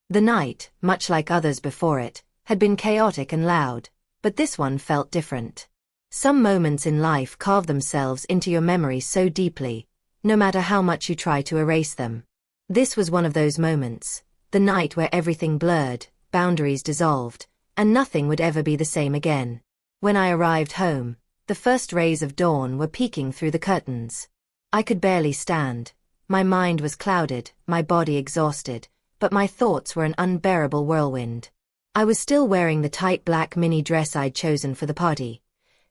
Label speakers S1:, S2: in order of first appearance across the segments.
S1: The night, much like others before it, had been chaotic and loud, but this one felt different. Some moments in life carve themselves into your memory so deeply, no matter how much you try to erase them. This was one of those moments, the night where everything blurred, boundaries dissolved, and nothing would ever be the same again. When I arrived home, the first rays of dawn were peeking through the curtains. I could barely stand. My mind was clouded, my body exhausted, but my thoughts were an unbearable whirlwind. I was still wearing the tight black mini dress I'd chosen for the party.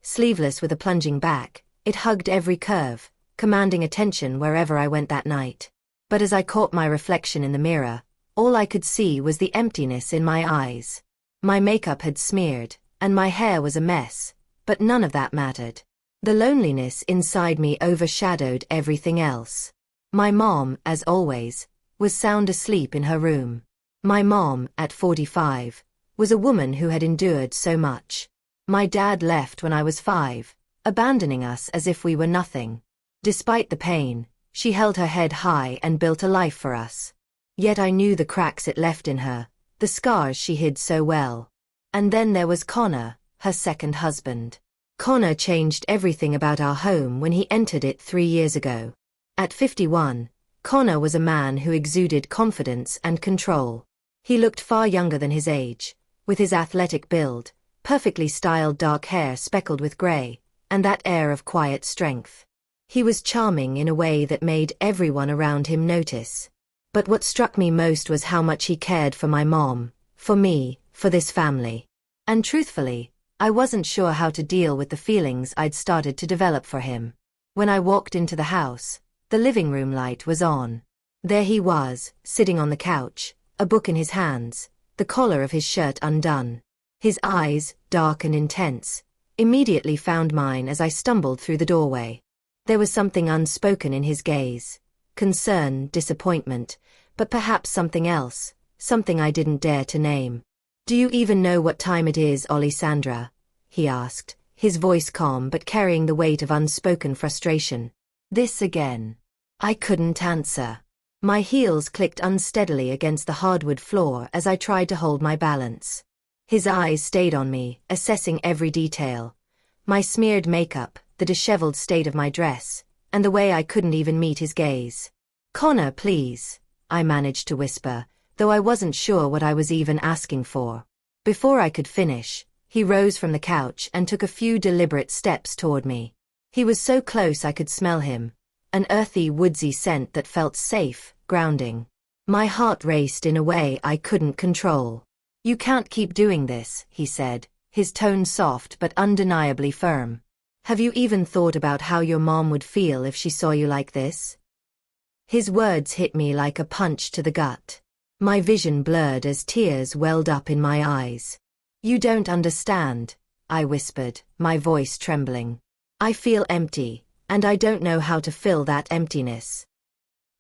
S1: Sleeveless with a plunging back, it hugged every curve, commanding attention wherever I went that night. But as I caught my reflection in the mirror, all I could see was the emptiness in my eyes. My makeup had smeared, and my hair was a mess, but none of that mattered. The loneliness inside me overshadowed everything else. My mom, as always, was sound asleep in her room. My mom, at 45, was a woman who had endured so much. My dad left when I was 5, abandoning us as if we were nothing. Despite the pain, she held her head high and built a life for us. Yet I knew the cracks it left in her, the scars she hid so well. And then there was Connor, her second husband. Connor changed everything about our home when he entered it 3 years ago. At 51, Connor was a man who exuded confidence and control. He looked far younger than his age, with his athletic build, perfectly styled dark hair speckled with gray, and that air of quiet strength. He was charming in a way that made everyone around him notice. But what struck me most was how much he cared for my mom, for me, for this family. And truthfully, I wasn't sure how to deal with the feelings I'd started to develop for him. When I walked into the house, the living room light was on. There he was, sitting on the couch, a book in his hands, the collar of his shirt undone. His eyes, dark and intense, immediately found mine as I stumbled through the doorway. There was something unspoken in his gaze. Concern, disappointment, but perhaps something else, something I didn't dare to name. "Do you even know what time it is, Alessandra?" he asked, his voice calm but carrying the weight of unspoken frustration. This again. I couldn't answer. My heels clicked unsteadily against the hardwood floor as I tried to hold my balance. His eyes stayed on me, assessing every detail. My smeared makeup, the disheveled state of my dress, and the way I couldn't even meet his gaze. "Connor, please," I managed to whisper, though I wasn't sure what I was even asking for. Before I could finish, he rose from the couch and took a few deliberate steps toward me. He was so close I could smell him, an earthy, woodsy scent that felt safe, grounding. My heart raced in a way I couldn't control. "You can't keep doing this," he said, his tone soft but undeniably firm. "Have you even thought about how your mom would feel if she saw you like this?" His words hit me like a punch to the gut. My vision blurred as tears welled up in my eyes. "You don't understand," I whispered, my voice trembling. "I feel empty, and I don't know how to fill that emptiness."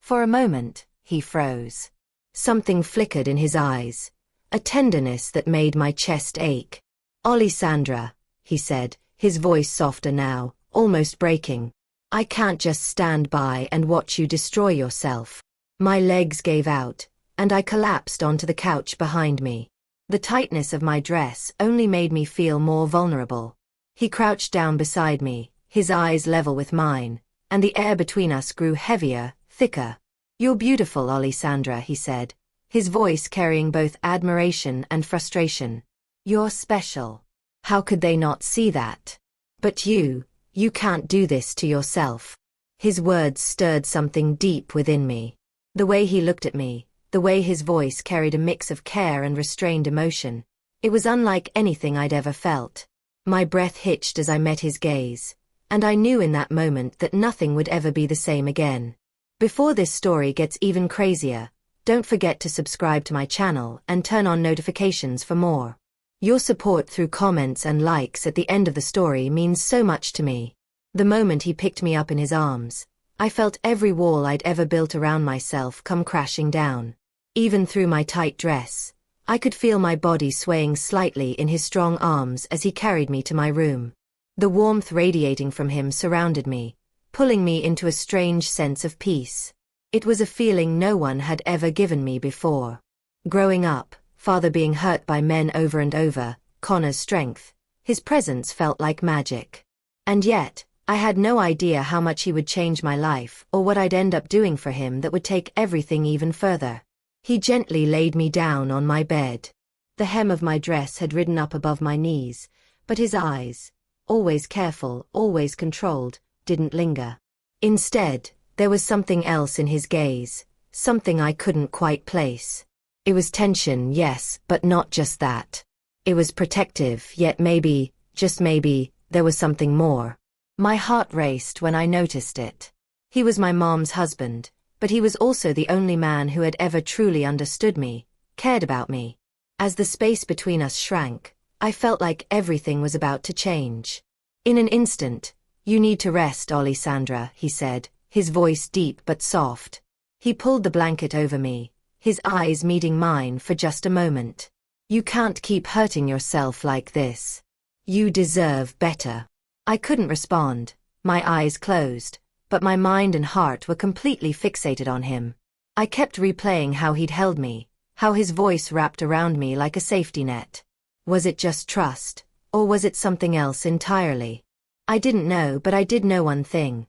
S1: For a moment, he froze. Something flickered in his eyes, a tenderness that made my chest ache. "Alessandra," he said, his voice softer now, almost breaking. "I can't just stand by and watch you destroy yourself." My legs gave out, and I collapsed onto the couch behind me. The tightness of my dress only made me feel more vulnerable. He crouched down beside me, his eyes level with mine, and the air between us grew heavier, thicker. "You're beautiful, Alessandra," he said, his voice carrying both admiration and frustration. "You're special. How could they not see that? But you can't do this to yourself." His words stirred something deep within me. The way he looked at me, the way his voice carried a mix of care and restrained emotion, it was unlike anything I'd ever felt. My breath hitched as I met his gaze, and I knew in that moment that nothing would ever be the same again. Before this story gets even crazier, don't forget to subscribe to my channel and turn on notifications for more. Your support through comments and likes at the end of the story means so much to me. The moment he picked me up in his arms, I felt every wall I'd ever built around myself come crashing down. Even through my tight dress, I could feel my body swaying slightly in his strong arms as he carried me to my room. The warmth radiating from him surrounded me, pulling me into a strange sense of peace. It was a feeling no one had ever given me before. Growing up, father being hurt by men over and over, Connor's strength, his presence felt like magic. And yet, I had no idea how much he would change my life or what I'd end up doing for him that would take everything even further. He gently laid me down on my bed. The hem of my dress had ridden up above my knees, but his eyes, always careful, always controlled, didn't linger. Instead, there was something else in his gaze, something I couldn't quite place. It was tension, yes, but not just that. It was protective, yet maybe, just maybe, there was something more. My heart raced when I noticed it. He was my mom's husband, but he was also the only man who had ever truly understood me, cared about me. As the space between us shrank, I felt like everything was about to change. In an instant, "You need to rest, Alessandra," he said, his voice deep but soft. He pulled the blanket over me, his eyes meeting mine for just a moment. "You can't keep hurting yourself like this. You deserve better." I couldn't respond, my eyes closed, but my mind and heart were completely fixated on him. I kept replaying how he'd held me, how his voice wrapped around me like a safety net. Was it just trust, or was it something else entirely? I didn't know, but I did know one thing.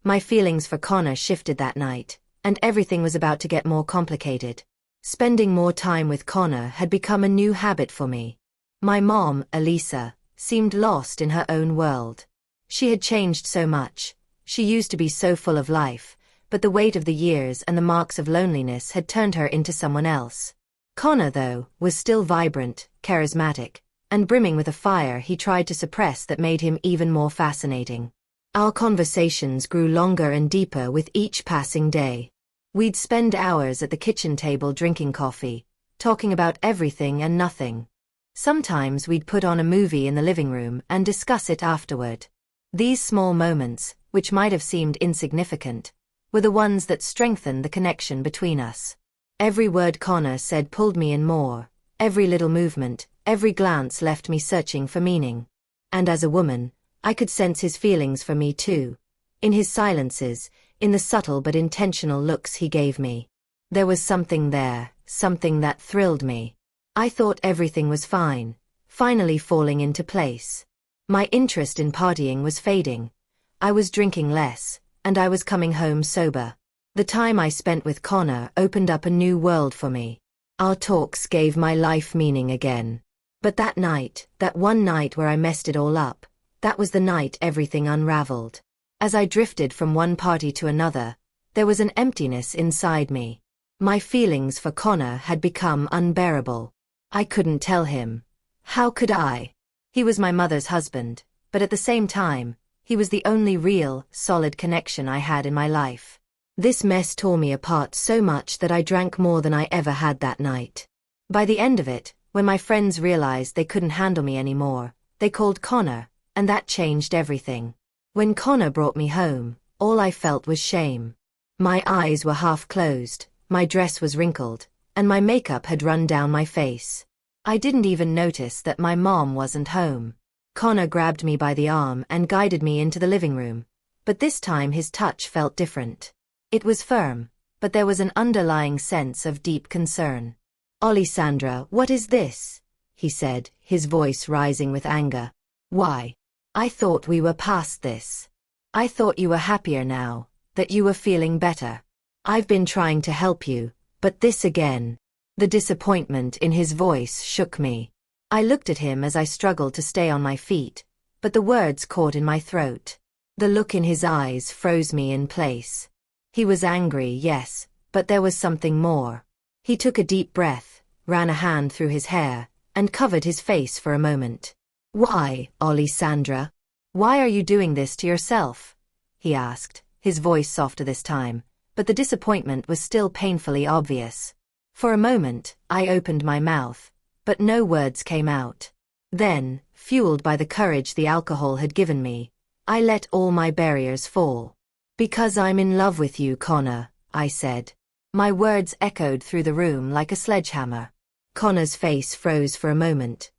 S1: My feelings for Connor shifted that night, and everything was about to get more complicated. Spending more time with Connor had become a new habit for me. My mom, Elisa, seemed lost in her own world. She had changed so much. She used to be so full of life, but the weight of the years and the marks of loneliness had turned her into someone else. Connor, though, was still vibrant, charismatic, and brimming with a fire he tried to suppress that made him even more fascinating. Our conversations grew longer and deeper with each passing day. We'd spend hours at the kitchen table drinking coffee, talking about everything and nothing. Sometimes we'd put on a movie in the living room and discuss it afterward. These small moments, which might have seemed insignificant, were the ones that strengthened the connection between us. Every word Connor said pulled me in more. Every little movement, every glance left me searching for meaning. And as a woman, I could sense his feelings for me too. In his silences, in the subtle but intentional looks he gave me. There was something there, something that thrilled me. I thought everything was fine, finally falling into place. My interest in partying was fading. I was drinking less, and I was coming home sober. The time I spent with Connor opened up a new world for me. Our talks gave my life meaning again. But that night, that one night where I messed it all up, that was the night everything unraveled. As I drifted from one party to another, there was an emptiness inside me. My feelings for Connor had become unbearable. I couldn't tell him. How could I? He was my mother's husband, but at the same time, he was the only real, solid connection I had in my life. This mess tore me apart so much that I drank more than I ever had that night. By the end of it, when my friends realized they couldn't handle me anymore, they called Connor, and that changed everything. When Connor brought me home, all I felt was shame. My eyes were half closed, my dress was wrinkled, and my makeup had run down my face. I didn't even notice that my mom wasn't home. Connor grabbed me by the arm and guided me into the living room, but this time his touch felt different. It was firm, but there was an underlying sense of deep concern. "Alessandra, what is this?" he said, his voice rising with anger. "Why? I thought we were past this. I thought you were happier now, that you were feeling better. I've been trying to help you, but this again." The disappointment in his voice shook me. I looked at him as I struggled to stay on my feet, but the words caught in my throat. The look in his eyes froze me in place. He was angry, yes, but there was something more. He took a deep breath, ran a hand through his hair, and covered his face for a moment. "Why, Alessandra? Why are you doing this to yourself?" he asked, his voice softer this time, but the disappointment was still painfully obvious. For a moment, I opened my mouth, but no words came out. Then, fueled by the courage the alcohol had given me, I let all my barriers fall. "Because I'm in love with you, Connor," I said. My words echoed through the room like a sledgehammer. Connor's face froze for a moment.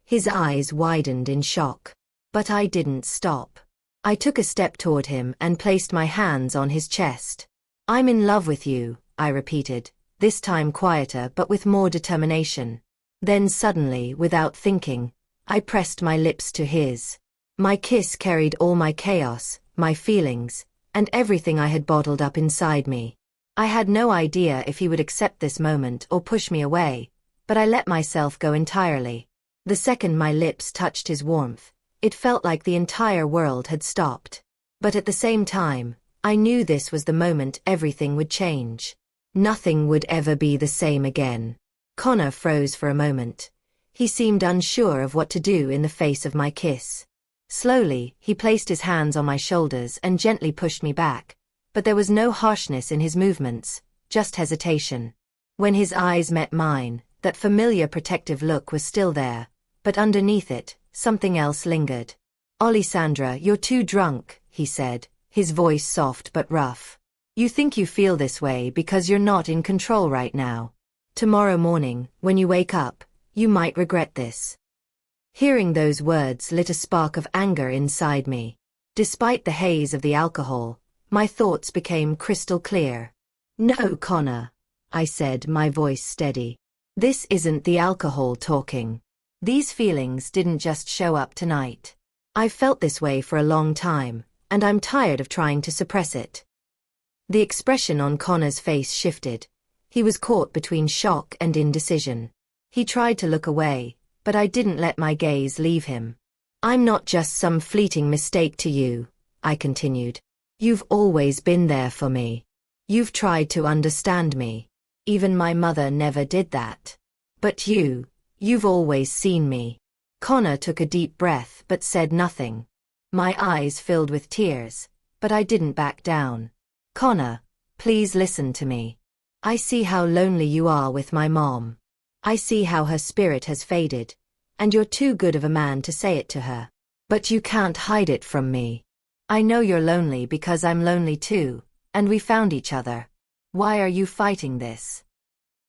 S1: His eyes widened in shock. But I didn't stop. I took a step toward him and placed my hands on his chest. "I'm in love with you," I repeated, this time quieter but with more determination. Then suddenly, without thinking, I pressed my lips to his. My kiss carried all my chaos, my feelings, and everything I had bottled up inside me. I had no idea if he would accept this moment or push me away, but I let myself go entirely. The second my lips touched his warmth, it felt like the entire world had stopped. But at the same time, I knew this was the moment everything would change. Nothing would ever be the same again. Connor froze for a moment. He seemed unsure of what to do in the face of my kiss. Slowly, he placed his hands on my shoulders and gently pushed me back, but there was no harshness in his movements, just hesitation. When his eyes met mine, that familiar protective look was still there, but underneath it, something else lingered. "Alessandra, you're too drunk," he said, his voice soft but rough. "You think you feel this way because you're not in control right now. Tomorrow morning, when you wake up, you might regret this." Hearing those words lit a spark of anger inside me. Despite the haze of the alcohol, my thoughts became crystal clear. "No, Connor," I said, my voice steady. "This isn't the alcohol talking. These feelings didn't just show up tonight. I've felt this way for a long time, and I'm tired of trying to suppress it." The expression on Connor's face shifted. He was caught between shock and indecision. He tried to look away, but I didn't let my gaze leave him. "I'm not just some fleeting mistake to you," I continued. "You've always been there for me. You've tried to understand me. Even my mother never did that. But you've always seen me." Connor took a deep breath but said nothing. My eyes filled with tears, but I didn't back down. "Connor, please listen to me. I see how lonely you are with my mom. I see how her spirit has faded, and you're too good of a man to say it to her. But you can't hide it from me. I know you're lonely because I'm lonely too, and we found each other. Why are you fighting this?"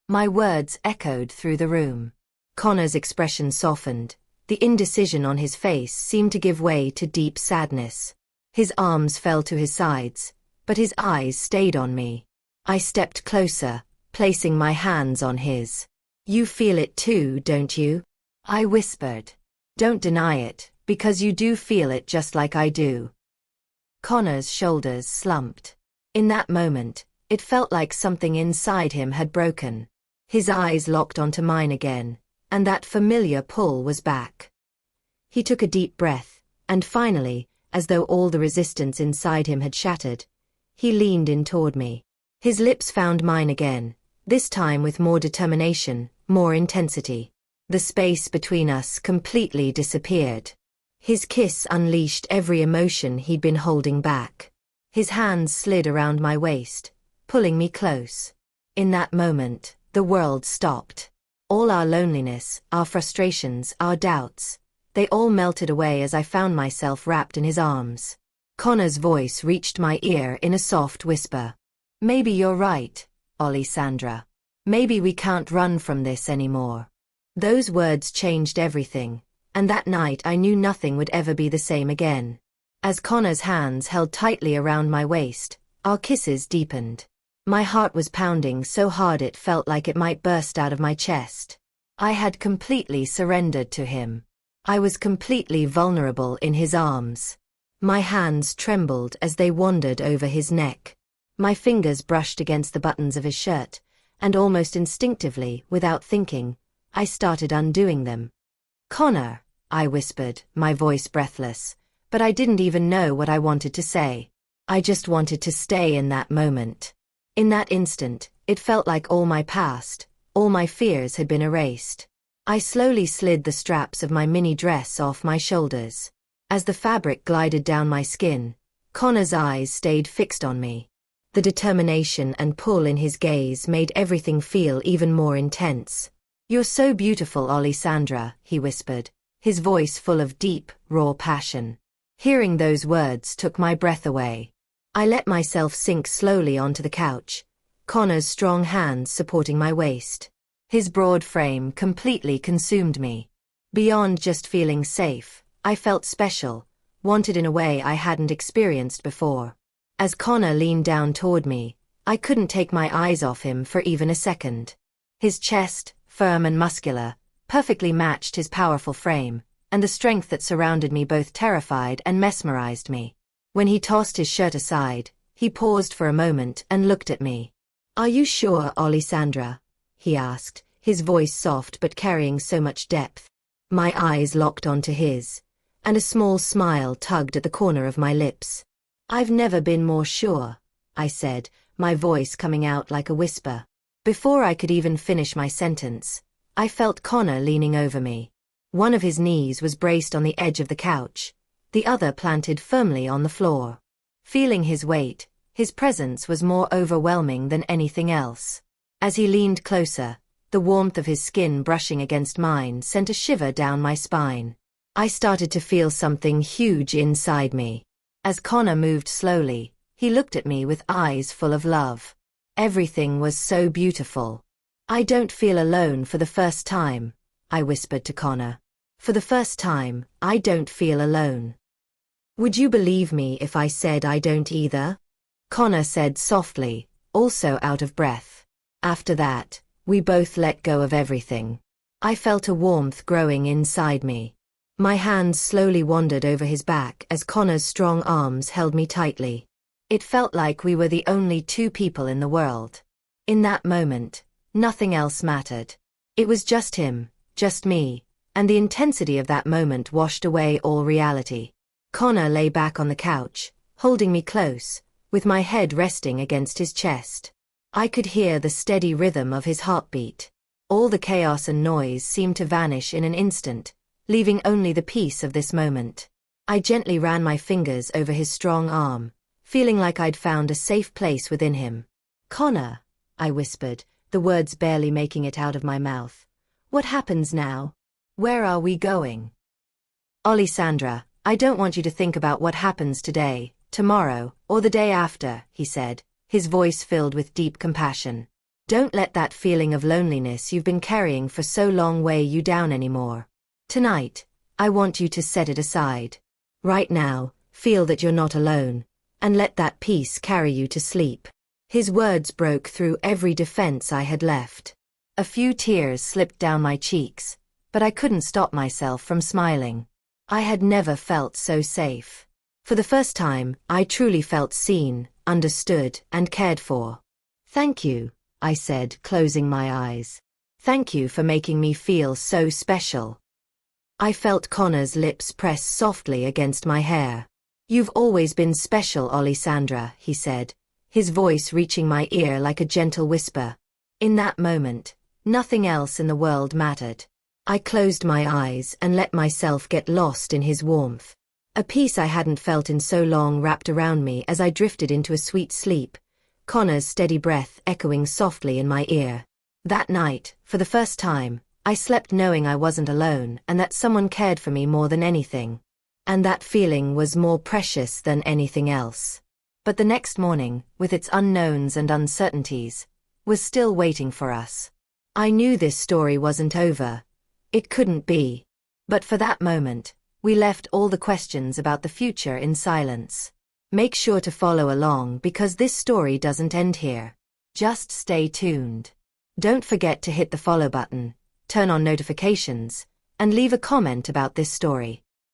S1: My words echoed through the room. Connor's expression softened. The indecision on his face seemed to give way to deep sadness. His arms fell to his sides, but his eyes stayed on me. I stepped closer, placing my hands on his. "You feel it too, don't you?" I whispered. "Don't deny it, because you do feel it just like I do." Connor's shoulders slumped. In that moment, it felt like something inside him had broken. His eyes locked onto mine again, and that familiar pull was back. He took a deep breath, and finally, as though all the resistance inside him had shattered, he leaned in toward me. His lips found mine again, this time with more determination, more intensity. The space between us completely disappeared. His kiss unleashed every emotion he'd been holding back. His hands slid around my waist, pulling me close. In that moment, the world stopped. All our loneliness, our frustrations, our doubts, they all melted away as I found myself wrapped in his arms. Connor's voice reached my ear in a soft whisper. "Maybe you're right, Alessandra. Maybe we can't run from this anymore." Those words changed everything, and that night I knew nothing would ever be the same again. As Connor's hands held tightly around my waist, our kisses deepened. My heart was pounding so hard it felt like it might burst out of my chest. I had completely surrendered to him. I was completely vulnerable in his arms. My hands trembled as they wandered over his neck. My fingers brushed against the buttons of his shirt, and almost instinctively, without thinking, I started undoing them. "Connor," I whispered, my voice breathless, but I didn't even know what I wanted to say. I just wanted to stay in that moment. In that instant, it felt like all my past, all my fears had been erased. I slowly slid the straps of my mini dress off my shoulders. As the fabric glided down my skin, Connor's eyes stayed fixed on me. The determination and pull in his gaze made everything feel even more intense. "You're so beautiful, Alessandra," he whispered, his voice full of deep, raw passion. Hearing those words took my breath away. I let myself sink slowly onto the couch, Connor's strong hands supporting my waist. His broad frame completely consumed me. Beyond just feeling safe, I felt special, wanted in a way I hadn't experienced before. As Connor leaned down toward me, I couldn't take my eyes off him for even a second. His chest, firm and muscular, perfectly matched his powerful frame, and the strength that surrounded me both terrified and mesmerized me. When he tossed his shirt aside, he paused for a moment and looked at me. "Are you sure, Alessandra?" he asked, his voice soft but carrying so much depth. My eyes locked onto his, and a small smile tugged at the corner of my lips. "I've never been more sure," I said, my voice coming out like a whisper. Before I could even finish my sentence, I felt Connor leaning over me. One of his knees was braced on the edge of the couch, the other planted firmly on the floor. Feeling his weight, his presence was more overwhelming than anything else. As he leaned closer, the warmth of his skin brushing against mine sent a shiver down my spine. I started to feel something huge inside me. As Connor moved slowly, he looked at me with eyes full of love. Everything was so beautiful. "I don't feel alone for the first time," I whispered to Connor. "For the first time, I don't feel alone." "Would you believe me if I said I don't either?" Connor said softly, also out of breath. After that, we both let go of everything. I felt a warmth growing inside me. My hands slowly wandered over his back as Connor's strong arms held me tightly. It felt like we were the only two people in the world. In that moment, nothing else mattered. It was just him, just me, and the intensity of that moment washed away all reality. Connor lay back on the couch, holding me close, with my head resting against his chest. I could hear the steady rhythm of his heartbeat. All the chaos and noise seemed to vanish in an instant, leaving only the peace of this moment. I gently ran my fingers over his strong arm, feeling like I'd found a safe place within him. "Connor," I whispered, the words barely making it out of my mouth. "What happens now? Where are we going?" "Alessandra, I don't want you to think about what happens today, tomorrow, or the day after," he said, his voice filled with deep compassion. "Don't let that feeling of loneliness you've been carrying for so long weigh you down anymore. Tonight, I want you to set it aside. Right now, feel that you're not alone, and let that peace carry you to sleep." His words broke through every defense I had left. A few tears slipped down my cheeks, but I couldn't stop myself from smiling. I had never felt so safe. For the first time, I truly felt seen, understood, and cared for. "Thank you," I said, closing my eyes. "Thank you for making me feel so special." I felt Connor's lips press softly against my hair. "You've always been special, Alessandra," he said, his voice reaching my ear like a gentle whisper. In that moment, nothing else in the world mattered. I closed my eyes and let myself get lost in his warmth. A peace I hadn't felt in so long wrapped around me as I drifted into a sweet sleep, Connor's steady breath echoing softly in my ear. That night, for the first time, I slept knowing I wasn't alone and that someone cared for me more than anything. And that feeling was more precious than anything else. But the next morning, with its unknowns and uncertainties, was still waiting for us. I knew this story wasn't over. It couldn't be. But for that moment, we left all the questions about the future in silence. Make sure to follow along because this story doesn't end here. Just stay tuned. Don't forget to hit the follow button, turn on notifications, and leave a comment about this story.